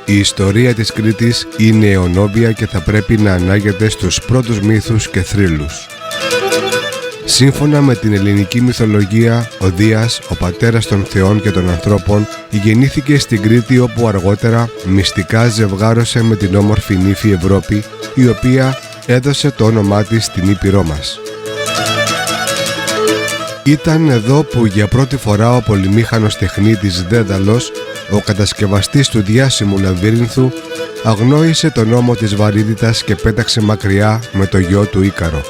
Η ιστορία της Κρήτης είναι αιωνόβια και θα πρέπει να ανάγεται στους πρώτους μύθους και θρύλους. Σύμφωνα με την ελληνική μυθολογία, ο Δίας, ο πατέρας των θεών και των ανθρώπων, γεννήθηκε στην Κρήτη, όπου αργότερα μυστικά ζευγάρωσε με την όμορφη νύφη Ευρώπη, η οποία έδωσε το όνομά της στην Ήπειρό μας. Ήταν εδώ που για πρώτη φορά ο πολυμήχανος τεχνίτης Δέδαλος, ο κατασκευαστής του διάσημου λαβύρινθου, αγνόησε τον νόμο της βαρύτητας και πέταξε μακριά με το γιο του Ίκαρο.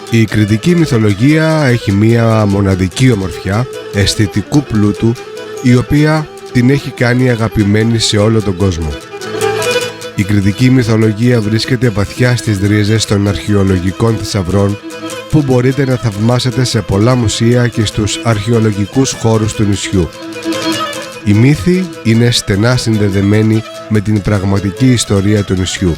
Η κρητική μυθολογία έχει μία μοναδική ομορφιά αισθητικού πλούτου, η οποία την έχει κάνει αγαπημένη σε όλο τον κόσμο. Η κρητική μυθολογία βρίσκεται βαθιά στις ρίζες των αρχαιολογικών θησαυρών, που μπορείτε να θαυμάσετε σε πολλά μουσεία και στους αρχαιολογικούς χώρους του νησιού. Οι μύθοι είναι στενά συνδεδεμένοι με την πραγματική ιστορία του νησιού.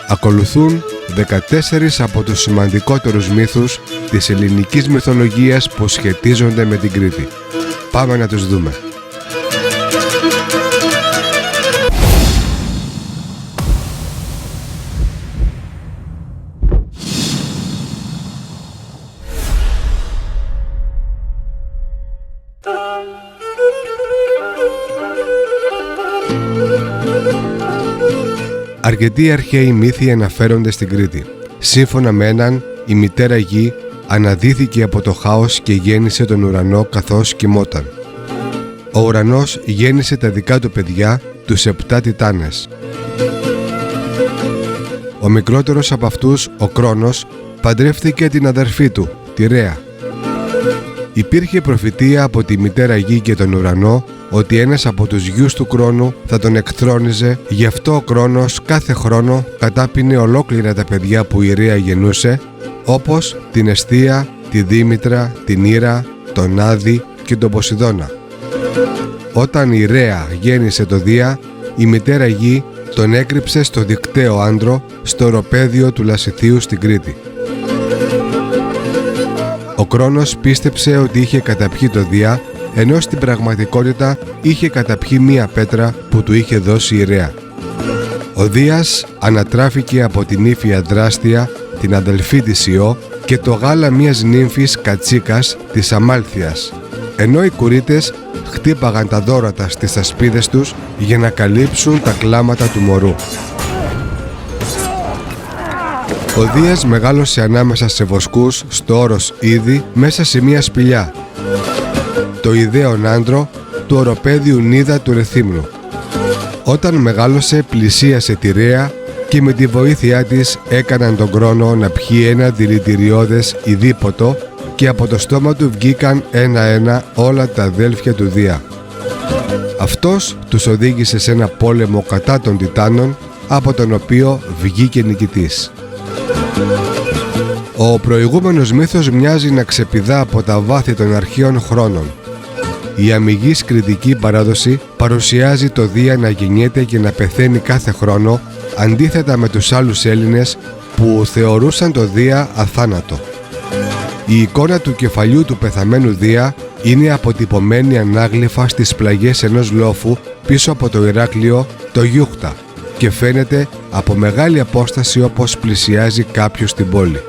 Ακολουθούν 14 από τους σημαντικότερους μύθους της ελληνικής μυθολογίας που σχετίζονται με την Κρήτη. Πάμε να τους δούμε. Αρκετοί αρχαίοι μύθοι αναφέρονται στην Κρήτη. Σύμφωνα με έναν, η μητέρα γη αναδύθηκε από το χάος και γέννησε τον ουρανό καθώς κοιμόταν. Ο ουρανός γέννησε τα δικά του παιδιά, τους 7 τιτάνες. Ο μικρότερος από αυτούς, ο Κρόνος, παντρεύτηκε την αδερφή του, τη Ρέα. Υπήρχε προφητεία από τη μητέρα γη και τον ουρανό ότι ένας από τους γιους του Κρόνου θα τον εκθρόνιζε, γι' αυτό ο Κρόνος κάθε χρόνο κατάπινε ολόκληρα τα παιδιά που η Ρέα γεννούσε, όπως την Εστία, τη Δήμητρα, την Ήρα, τον Άδη και τον Ποσειδώνα. Όταν η Ρέα γέννησε το Δία, η μητέρα γη τον έκρυψε στο δικταίο άντρο, στο οροπέδιο του Λασιθίου στην Κρήτη. Ο Κρόνος πίστεψε ότι είχε καταπιεί το Δία, ενώ στην πραγματικότητα είχε καταπιεί μία πέτρα που του είχε δώσει η Ρέα. Ο Δίας ανατράφηκε από την ύφη Αδράστια, την αδελφή της Ιώ, και το γάλα μιας νύμφης Κατσίκας της Αμάλθειας, ενώ οι κουρίτες χτύπαγαν τα δώρατα στις ασπίδες τους για να καλύψουν τα κλάματα του μωρού. Ο Δίας μεγάλωσε ανάμεσα σε βοσκούς στο όρος Ήδη, μέσα σε μία σπηλιά, το ιδέον άντρο του οροπέδιου Νίδα του Ρεθύμνου. Όταν μεγάλωσε, πλησίασε τη Ρέα και με τη βοήθειά της έκαναν τον Κρόνο να πιει ένα δηλητηριώδες ειδίποτο, και από το στόμα του βγήκαν ένα-ένα όλα τα αδέλφια του Δία. Αυτός τους οδήγησε σε ένα πόλεμο κατά των Τιτάνων, από τον οποίο βγήκε νικητής. Ο προηγούμενος μύθος μοιάζει να ξεπηδά από τα βάθη των αρχαίων χρόνων. Η αμιγής κρητική παράδοση παρουσιάζει το Δία να γεννιέται και να πεθαίνει κάθε χρόνο, αντίθετα με τους άλλους Έλληνες που θεωρούσαν το Δία αθάνατο. Η εικόνα του κεφαλιού του πεθαμένου Δία είναι αποτυπωμένη ανάγλυφα στις πλαγιές ενός λόφου πίσω από το Ηράκλειο, το Γιούχτα, και φαίνεται από μεγάλη απόσταση όπως πλησιάζει κάποιος την πόλη.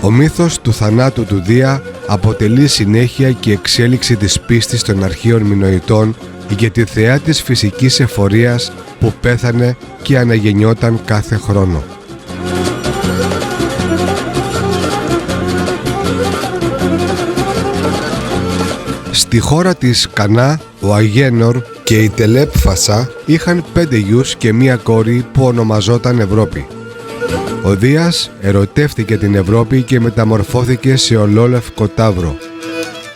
Ο μύθος του θανάτου του Δία αποτελεί συνέχεια και εξέλιξη της πίστης των αρχαίων Μινωητών για τη θεά της φυσικής εφορίας που πέθανε και αναγεννιόταν κάθε χρόνο. Στη χώρα της Κανά, ο Αγένορ και η Τελέπφασα είχαν 5 γιους και μία κόρη που ονομαζόταν Ευρώπη. Ο Δίας ερωτεύτηκε την Ευρώπη και μεταμορφώθηκε σε ολόλευκο ταύρο.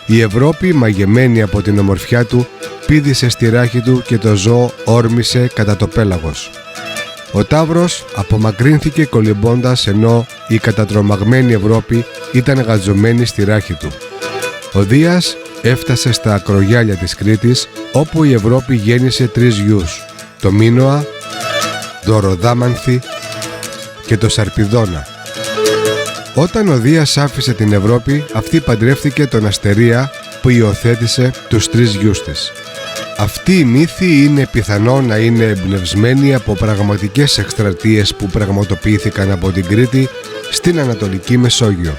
Η Ευρώπη, μαγεμένη από την ομορφιά του, πήδησε στη ράχη του και το ζώο όρμησε κατά το πέλαγος. Ο ταύρος απομακρύνθηκε κολυμπώντας, ενώ η κατατρομαγμένη Ευρώπη ήταν γατζωμένη στη ράχη του. Ο Δίας έφτασε στα ακρογιάλια της Κρήτης, όπου η Ευρώπη γέννησε 3 γιους, το Μίνωα, το Ροδάμανθη και το Σαρπιδόνα. Όταν ο Δίας άφησε την Ευρώπη, αυτή παντρεύτηκε τον Αστερία που υιοθέτησε τους 3 γιους της. Αυτή η μύθη είναι πιθανό να είναι εμπνευσμένη από πραγματικές εκστρατείες που πραγματοποιήθηκαν από την Κρήτη στην Ανατολική Μεσόγειο.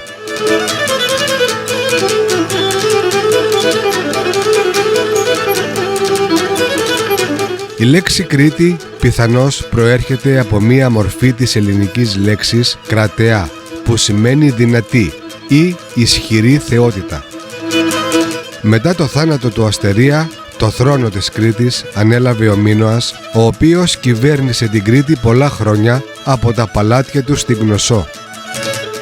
Η λέξη Κρήτη πιθανώς προέρχεται από μία μορφή της ελληνικής λέξης κρατεά, που σημαίνει δυνατή ή ισχυρή θεότητα. Μετά το θάνατο του Αστερία, το θρόνο της Κρήτης ανέλαβε ο Μίνωας, ο οποίος κυβέρνησε την Κρήτη πολλά χρόνια από τα παλάτια του στην Κνωσσό.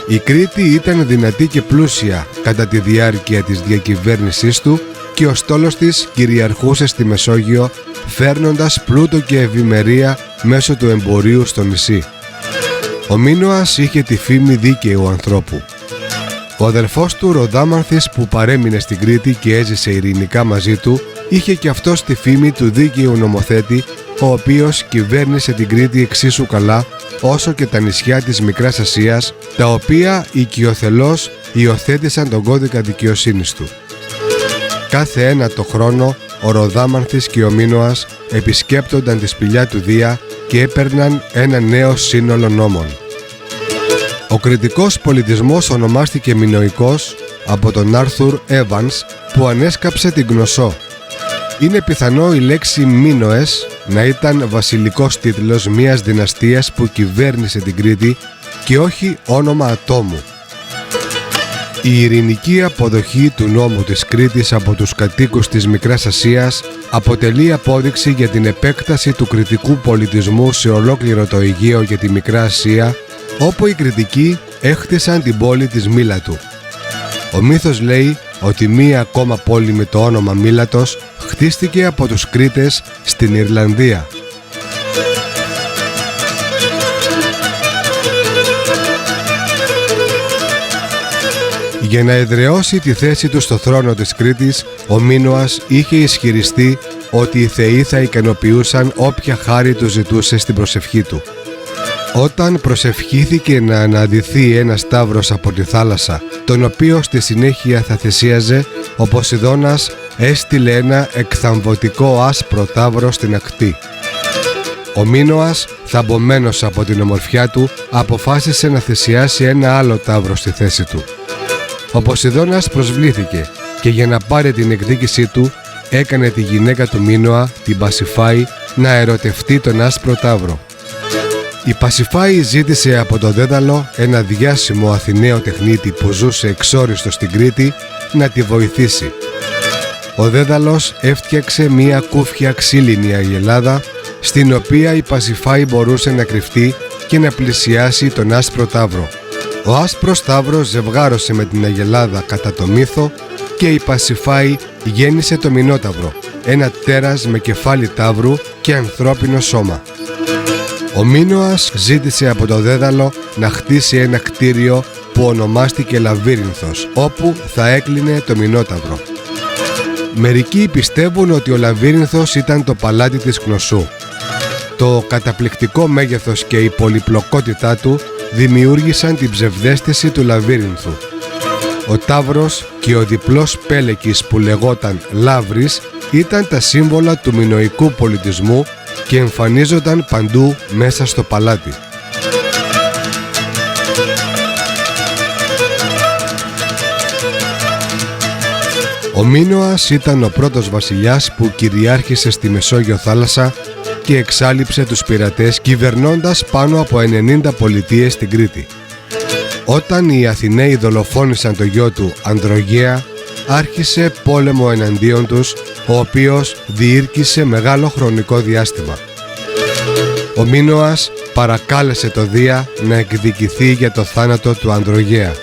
Η Κρήτη ήταν δυνατή και πλούσια κατά τη διάρκεια της διακυβέρνησής του και ο στόλος της κυριαρχούσε στη Μεσόγειο, φέρνοντας πλούτο και ευημερία μέσω του εμπορίου στο νησί. Ο Μίνωας είχε τη φήμη δίκαιου ανθρώπου. Ο αδερφός του Ροδάμανθης, που παρέμεινε στην Κρήτη και έζησε ειρηνικά μαζί του, είχε και αυτός τη φήμη του δίκαιου νομοθέτη, ο οποίος κυβέρνησε την Κρήτη εξίσου καλά όσο και τα νησιά της Μικράς Ασίας, τα οποία οικειοθελώς υιοθέτησαν τον κώδικα δικαιοσύνης του. Κάθε ένα το χρόνο ο Ροδάμανθης και ο Μίνωας επισκέπτονταν τη σπηλιά του Δία και έπαιρναν ένα νέο σύνολο νόμων. Ο κρητικός πολιτισμός ονομάστηκε Μινωικός από τον Άρθουρ Έβανς, που ανέσκαψε την Κνωσσό. Είναι πιθανό η λέξη Μίνωες να ήταν βασιλικός τίτλος μιας δυναστείας που κυβέρνησε την Κρήτη και όχι όνομα ατόμου. Η ειρηνική αποδοχή του νόμου της Κρήτης από τους κατοίκους της Μικράς Ασίας αποτελεί απόδειξη για την επέκταση του κρητικού πολιτισμού σε ολόκληρο το Αιγαίο και τη Μικρά Ασία, όπου οι Κρητικοί έχτισαν την πόλη της Μίλατου. Ο μύθος λέει ότι μία ακόμα πόλη με το όνομα Μίλατος χτίστηκε από τους Κρήτες στην Ιρλανδία. Για να εδραιώσει τη θέση του στο θρόνο της Κρήτης, ο Μίνωας είχε ισχυριστεί ότι οι θεοί θα ικανοποιούσαν όποια χάρη του ζητούσε στην προσευχή του. Όταν προσευχήθηκε να αναδυθεί ένας σταύρος από τη θάλασσα, τον οποίο στη συνέχεια θα θυσίαζε, ο Ποσειδώνας έστειλε ένα εκθαμβωτικό άσπρο ταύρο στην ακτή. Ο Μίνωας, θαμπομένος από την ομορφιά του, αποφάσισε να θυσιάσει ένα άλλο ταύρο στη θέση του. Ο Ποσειδώνας προσβλήθηκε και για να πάρει την εκδίκησή του, έκανε τη γυναίκα του Μίνωα, την Πασιφάη, να ερωτευτεί τον άσπρο ταύρο. Η Πασιφάη ζήτησε από τον Δέδαλο, ένα διάσημο Αθηναίο τεχνίτη που ζούσε εξόριστο στην Κρήτη, να τη βοηθήσει. Ο Δέδαλος έφτιαξε μία κούφια ξύλινη αγελάδα, στην οποία η Πασιφάη μπορούσε να κρυφτεί και να πλησιάσει τον άσπρο ταύρο. Ο άσπρος ταύρος ζευγάρωσε με την αγελάδα κατά το μύθο και η Πασιφάη γέννησε το Μινόταυρο, ένα τέρας με κεφάλι ταύρου και ανθρώπινο σώμα. Ο Μίνωας ζήτησε από το Δέδαλο να χτίσει ένα κτίριο που ονομάστηκε Λαβύρινθος, όπου θα έκλεινε το Μινόταυρο. Μερικοί πιστεύουν ότι ο Λαβύρινθος ήταν το παλάτι της Κνωσσού. Το καταπληκτικό μέγεθος και η πολυπλοκότητά του δημιούργησαν την ψευδαίσθηση του Λαβύρινθου. Ο ταύρος και ο διπλός πέλεκης που λεγόταν Λαύρης ήταν τα σύμβολα του μινωικού πολιτισμού και εμφανίζονταν παντού μέσα στο παλάτι. Ο Μίνωας ήταν ο πρώτος βασιλιάς που κυριάρχησε στη Μεσόγειο θάλασσα και εξάλειψε τους πειρατές, κυβερνώντας πάνω από 90 πολιτείες στην Κρήτη. Όταν οι Αθηναίοι δολοφόνησαν το γιο του Ανδρογέα, άρχισε πόλεμο εναντίον τους, ο οποίος διήρκησε μεγάλο χρονικό διάστημα. Ο Μίνωας παρακάλεσε το Δία να εκδικηθεί για το θάνατο του Ανδρογέα.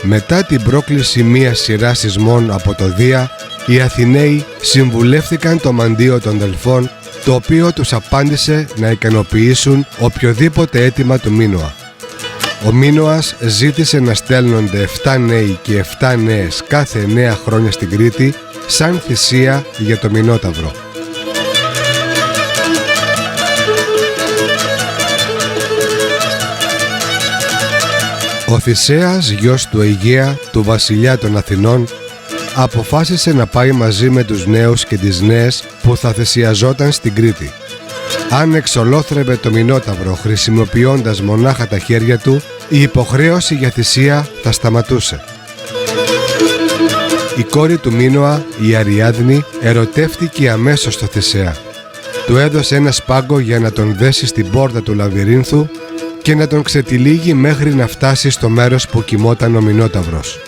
Μετά την πρόκληση μιας σειράς σεισμών από το Δία, οι Αθηναίοι συμβουλεύτηκαν το μαντίο των Δελφών, το οποίο τους απάντησε να ικανοποιήσουν οποιοδήποτε αίτημα του Μίνωα. Ο Μίνωας ζήτησε να στέλνονται 7 νέοι και 7 νέες κάθε 9 χρόνια στην Κρήτη σαν θυσία για το Μινόταυρο. Ο Θησέας, γιος του Αιγαία, του βασιλιά των Αθηνών, αποφάσισε να πάει μαζί με τους νέους και τις νέες που θα θυσιαζόταν στην Κρήτη. Αν εξολόθρευε το Μινόταυρο χρησιμοποιώντας μονάχα τα χέρια του, η υποχρέωση για θυσία θα σταματούσε. Η κόρη του Μίνωα, η Αριάδνη, ερωτεύτηκε αμέσως το Θησέα. Του έδωσε ένα σπάγκο για να τον δέσει στην πόρτα του λαβυρίνθου και να τον ξετυλίγει μέχρι να φτάσει στο μέρος που κοιμόταν ο Μινόταυρος.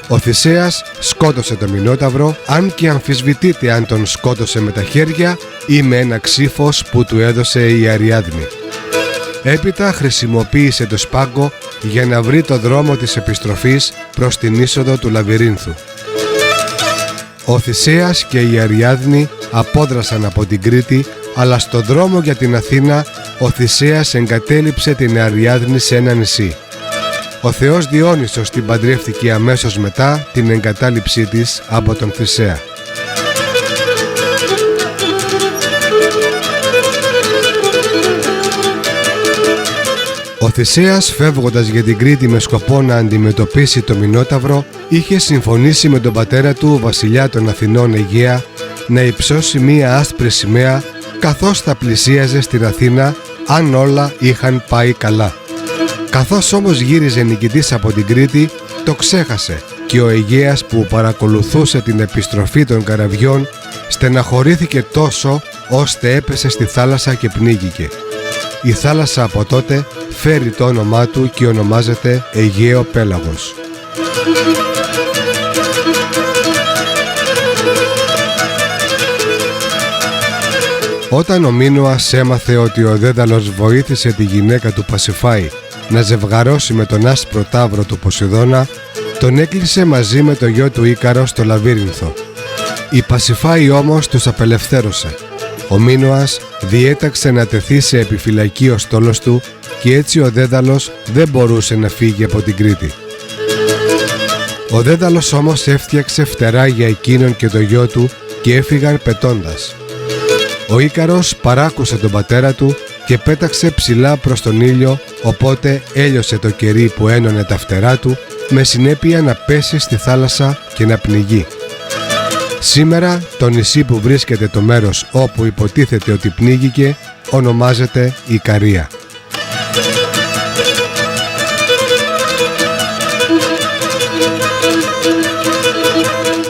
Ο Θησέας σκότωσε το Μινόταυρο, αν και αμφισβητείται αν τον σκότωσε με τα χέρια ή με ένα ξύφος που του έδωσε η Αριάδνη. Έπειτα χρησιμοποίησε το σπάγκο για να βρει το δρόμο της επιστροφής προς την είσοδο του λαβυρίνθου. Ο Θησέας και η Αριάδνη απόδρασαν από την Κρήτη, αλλά στο δρόμο για την Αθήνα ο Θησέας εγκατέλειψε την Αριάδνη σε ένα νησί. Ο θεός Διόνυσος την παντρεύτηκε αμέσως μετά την εγκατάλειψή της από τον Θησέα. Ο Θησέας, φεύγοντας για την Κρήτη με σκοπό να αντιμετωπίσει το Μινόταυρο, είχε συμφωνήσει με τον πατέρα του, βασιλιά των Αθηνών Αιγαία, να υψώσει μία άσπρη σημαία καθώς θα πλησίαζε στην Αθήνα, αν όλα είχαν πάει καλά. Καθώς όμως γύριζε νικητής από την Κρήτη, το ξέχασε και ο Αιγαίας που παρακολουθούσε την επιστροφή των καραβιών στεναχωρήθηκε τόσο ώστε έπεσε στη θάλασσα και πνίγηκε. Η θάλασσα από τότε φέρει το όνομά του και ονομάζεται Αιγαίο Πέλαγος. Όταν ο Μίνωας έμαθε ότι ο Δέδαλος βοήθησε τη γυναίκα του Πασιφάη να ζευγαρώσει με τον άσπρο ταύρο του Ποσειδώνα, τον έκλεισε μαζί με το γιο του Ίκαρο στο λαβύρινθο. Η Πασιφάη όμως τους απελευθέρωσε. Ο Μίνωας διέταξε να τεθεί σε επιφυλακή ο στόλος του και έτσι ο Δέδαλος δεν μπορούσε να φύγει από την Κρήτη. Ο Δέδαλος όμως έφτιαξε φτερά για εκείνον και το γιο του και έφυγαν πετώντας. Ο Ίκαρος παράκουσε τον πατέρα του και πέταξε ψηλά προς τον ήλιο, οπότε έλειωσε το κερί που ένωνε τα φτερά του, με συνέπεια να πέσει στη θάλασσα και να πνιγεί. Σήμερα το νησί που βρίσκεται το μέρος όπου υποτίθεται ότι πνίγηκε ονομάζεται Ικαρία.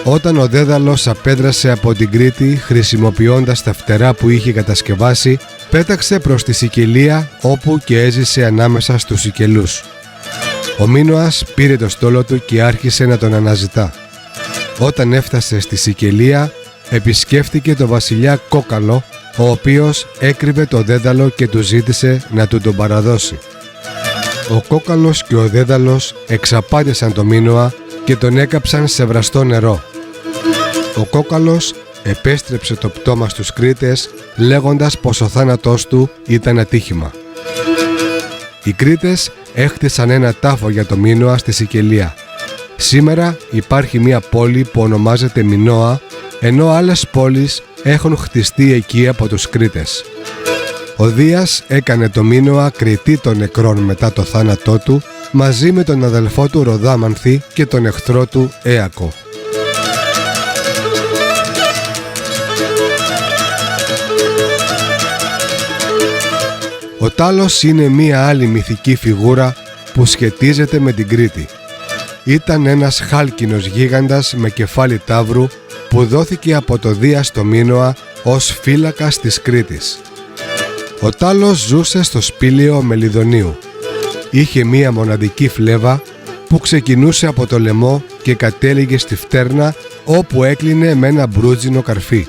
Όταν ο Δέδαλος απέδρασε από την Κρήτη χρησιμοποιώντας τα φτερά που είχε κατασκευάσει, πέταξε προς τη Σικελία, όπου και έζησε ανάμεσα στους Σικελούς. Ο Μίνωας πήρε το στόλο του και άρχισε να τον αναζητά. Όταν έφτασε στη Σικελία, επισκέφτηκε το βασιλιά Κόκαλο, ο οποίος έκρυβε το Δέδαλο και του ζήτησε να του τον παραδώσει. Ο Κόκαλος και ο Δέδαλος εξαπάτησαν το Μίνωα και τον έκαψαν σε βραστό νερό. Ο Κόκαλος επέστρεψε το πτώμα στους Κρήτες, λέγοντας πως ο θάνατός του ήταν ατύχημα. Οι Κρήτες έχτισαν ένα τάφο για το Μίνωα στη Σικελία. Σήμερα υπάρχει μια πόλη που ονομάζεται Μινώα, ενώ άλλες πόλεις έχουν χτιστεί εκεί από τους Κρήτες. Ο Δίας έκανε το Μίνωα κριτή των νεκρών μετά το θάνατό του, μαζί με τον αδελφό του Ροδάμανθη και τον εχθρό του Έακο. Ο Τάλος είναι μία άλλη μυθική φιγούρα που σχετίζεται με την Κρήτη. Ήταν ένας χάλκινος γίγαντας με κεφάλι ταύρου που δόθηκε από το Δία στο Μίνωα ως φύλακας της Κρήτης. Ο Τάλος ζούσε στο σπήλαιο Μελιδονίου. Είχε μία μοναδική φλέβα που ξεκινούσε από το λαιμό και κατέληγε στη φτέρνα, όπου έκλεινε με ένα μπρούτζινο καρφί.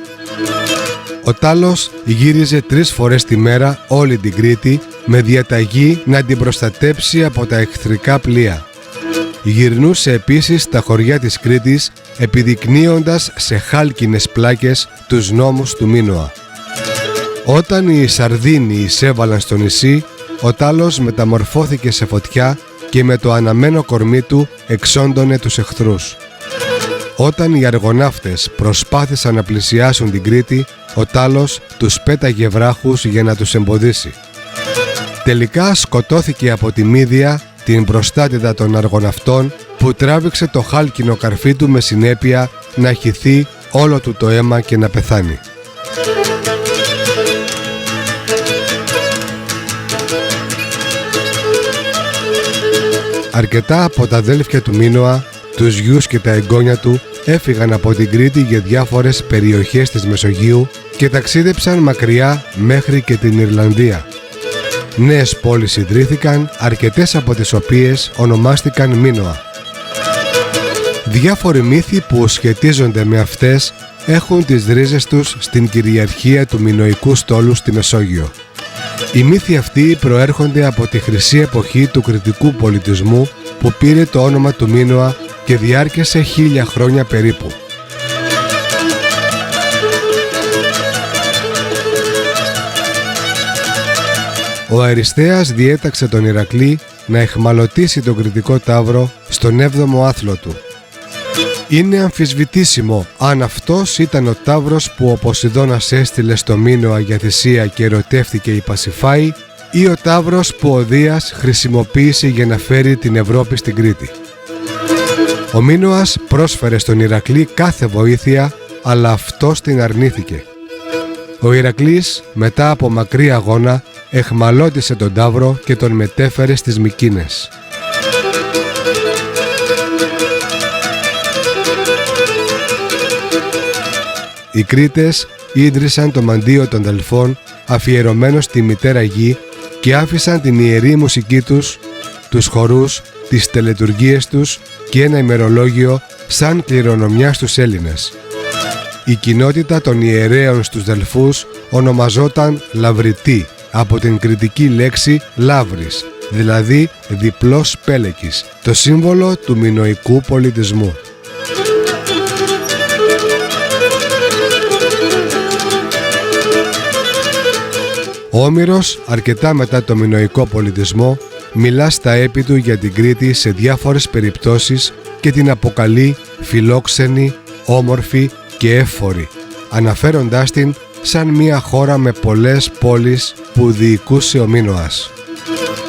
Ο Τάλος γύριζε 3 φορές τη μέρα όλη την Κρήτη με διαταγή να την προστατέψει από τα εχθρικά πλοία. Γυρνούσε επίσης τα χωριά της Κρήτης επιδεικνύοντας σε χάλκινες πλάκες τους νόμους του Μίνωα. Όταν οι Σαρδίνοι εισέβαλαν στο νησί, ο Τάλος μεταμορφώθηκε σε φωτιά και με το αναμένο κορμί του εξόντωνε τους εχθρούς. Όταν οι αργοναύτες προσπάθησαν να πλησιάσουν την Κρήτη, ο Τάλος τους πέταγε βράχους για να τους εμποδίσει. Τελικά σκοτώθηκε από τη Μύδια την προστάτηδα των αργοναυτών που τράβηξε το χάλκινο καρφί του με συνέπεια να χυθεί όλο του το αίμα και να πεθάνει. Αρκετά από τα αδέλφια του Μίνωα, τους γιους και τα εγγόνια του έφυγαν από την Κρήτη για διάφορες περιοχές της Μεσογείου και ταξίδεψαν μακριά μέχρι και την Ιρλανδία. Νέες πόλεις ιδρύθηκαν, αρκετές από τις οποίες ονομάστηκαν Μίνωα. Διάφοροι μύθοι που σχετίζονται με αυτές έχουν τις ρίζες τους στην κυριαρχία του μινωικού στόλου στη Μεσόγειο. Οι μύθοι αυτοί προέρχονται από τη χρυσή εποχή του κρητικού πολιτισμού που πήρε το όνομα του Μίνωα και διάρκεσε 1000 χρόνια περίπου. Ο Αριστέας διέταξε τον Ηρακλή να εχμαλωτήσει τον κρητικό ταύρο στον 7ο άθλο του. Είναι αμφισβητήσιμο αν αυτός ήταν ο ταύρος που ο Ποσειδώνας έστειλε στο Μίνωα για θυσία και ερωτεύτηκε η Πασιφάη ή ο ταύρος που ο Δίας χρησιμοποίησε για να φέρει την Ευρώπη στην Κρήτη. Ο Μίνωας πρόσφερε στον Ηρακλή κάθε βοήθεια, αλλά αυτός την αρνήθηκε. Ο Ηρακλής, μετά από μακρύ αγώνα, εχμαλώτισε τον ταύρο και τον μετέφερε στις Μικίνες. Οι Κρήτες ίδρυσαν το μαντίο των Δελφών αφιερωμένο στη μητέρα γη και άφησαν την ιερή μουσική τους, τους χορούς, τις τελετουργίες τους και ένα ημερολόγιο σαν κληρονομιά στους Έλληνες. Η κοινότητα των ιερέων στους Δελφούς ονομαζόταν Λαυριτή από την κρητική λέξη Λαύρης, δηλαδή διπλός πέλεκης, το σύμβολο του μινωικού πολιτισμού. Ο Όμηρος, αρκετά μετά το μινωικό πολιτισμό, μιλά στα έπι του για την Κρήτη σε διάφορες περιπτώσεις και την αποκαλεί φιλόξενη, όμορφη και εύφορη, αναφέροντάς την σαν μια χώρα με πολλές πόλεις που διοικούσε ο Μίνωας.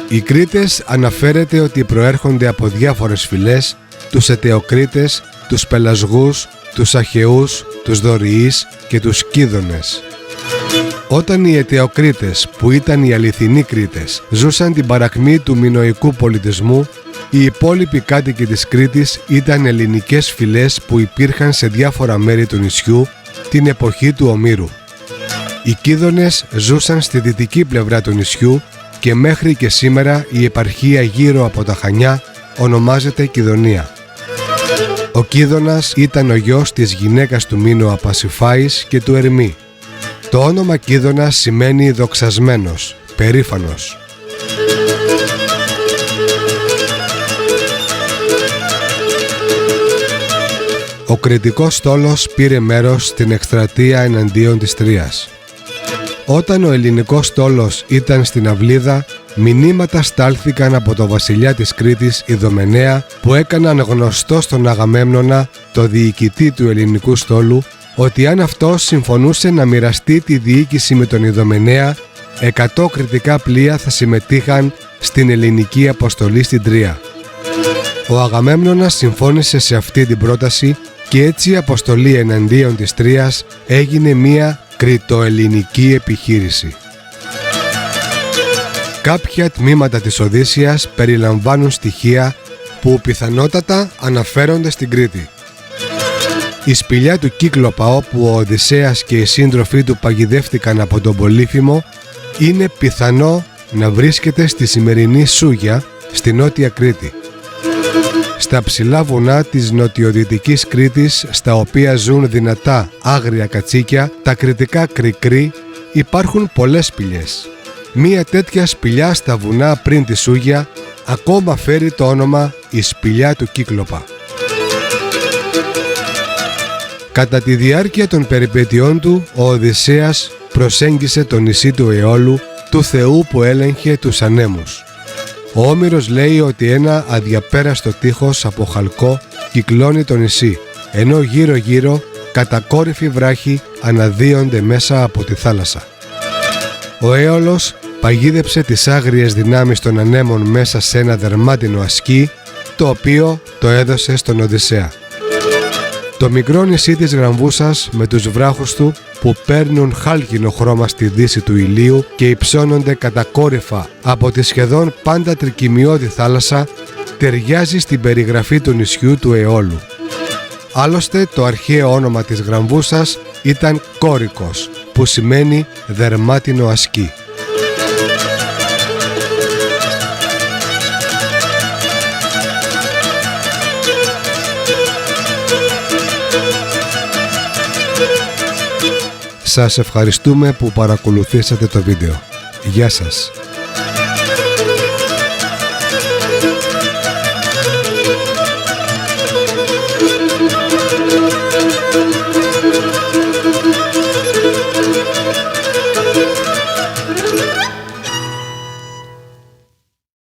Οι Κρήτες αναφέρεται ότι προέρχονται από διάφορες φυλές, τους Αιταιοκρίτες, τους Πελασγούς, τους Αχαιούς, τους Δωριείς και τους Κίδωνες. Όταν οι Αιταιοκρίτες, που ήταν οι αληθινοί Κρήτες, ζούσαν την παρακμή του μινωικού πολιτισμού, οι υπόλοιποι κάτοικοι της Κρήτης ήταν ελληνικές φυλές που υπήρχαν σε διάφορα μέρη του νησιού την εποχή του Ομήρου. Οι Κίδωνες ζούσαν στη δυτική πλευρά του νησιού και μέχρι και σήμερα η επαρχία γύρω από τα Χανιά ονομάζεται Κιδωνία. Ο Κίδωνας ήταν ο γιος της γυναίκας του Μίνωα Πασιφάης και του Ερμή. Το όνομα Κίδωνας σημαίνει δοξασμένος, περήφανος. Ο κρητικός στόλος πήρε μέρος στην εκστρατεία εναντίον της Τρίας. Όταν ο ελληνικός στόλος ήταν στην αυλίδα, μηνύματα στάλθηκαν από το βασιλιά της Κρήτης Ιδωμενέα που έκαναν γνωστό στον Αγαμέμνονα, το διοικητή του ελληνικού στόλου, ότι αν αυτός συμφωνούσε να μοιραστεί τη διοίκηση με τον Ιδωμενέα, 100 κρητικά πλοία θα συμμετείχαν στην ελληνική αποστολή στην Τρία. Ο Αγαμέμνονας συμφώνησε σε αυτή την πρόταση και έτσι η αποστολή εναντίον της Τρίας έγινε μια κρητοελληνική επιχείρηση. Κάποια τμήματα της Οδύσσειας περιλαμβάνουν στοιχεία που πιθανότατα αναφέρονται στην Κρήτη. Η σπηλιά του Κύκλοπα, όπου ο Οδυσσέας και οι σύντροφοί του παγιδεύτηκαν από τον Πολύφημο, είναι πιθανό να βρίσκεται στη σημερινή Σούγια, στη Νότια Κρήτη. Στα ψηλά βουνά της νοτιοδυτικής Κρήτης, στα οποία ζουν δυνατά άγρια κατσίκια, τα κρητικά κρικρί, υπάρχουν πολλές σπηλιές. Μία τέτοια σπηλιά στα βουνά πριν τη Σούγια ακόμα φέρει το όνομα η σπηλιά του Κύκλοπα. Κατά τη διάρκεια των περιπετειών του, ο Οδυσσέας προσέγγισε το νησί του Αιώλου, του θεού που έλεγχε τους ανέμους. Ο Όμηρος λέει ότι ένα αδιαπέραστο τείχος από χαλκό κυκλώνει το νησί, ενώ γύρω-γύρω κατακόρυφοι βράχοι αναδύονται μέσα από τη θάλασσα. Ο Αίολος παγίδεψε τις άγριες δυνάμεις των ανέμων μέσα σε ένα δερμάτινο ασκί, το οποίο το έδωσε στον Οδυσσέα. Το μικρό νησί της Γραμβούσας με τους βράχους του που παίρνουν χάλκινο χρώμα στη δύση του ηλίου και υψώνονται κατακόρυφα από τη σχεδόν πάντα τρικυμιώδη θάλασσα, ταιριάζει στην περιγραφή του νησιού του Αιώλου. Άλλωστε το αρχαίο όνομα της Γραμβούσας ήταν Κόρικος, που σημαίνει δερμάτινο ασκί. Σας ευχαριστούμε που παρακολουθήσατε το βίντεο. Γεια σας.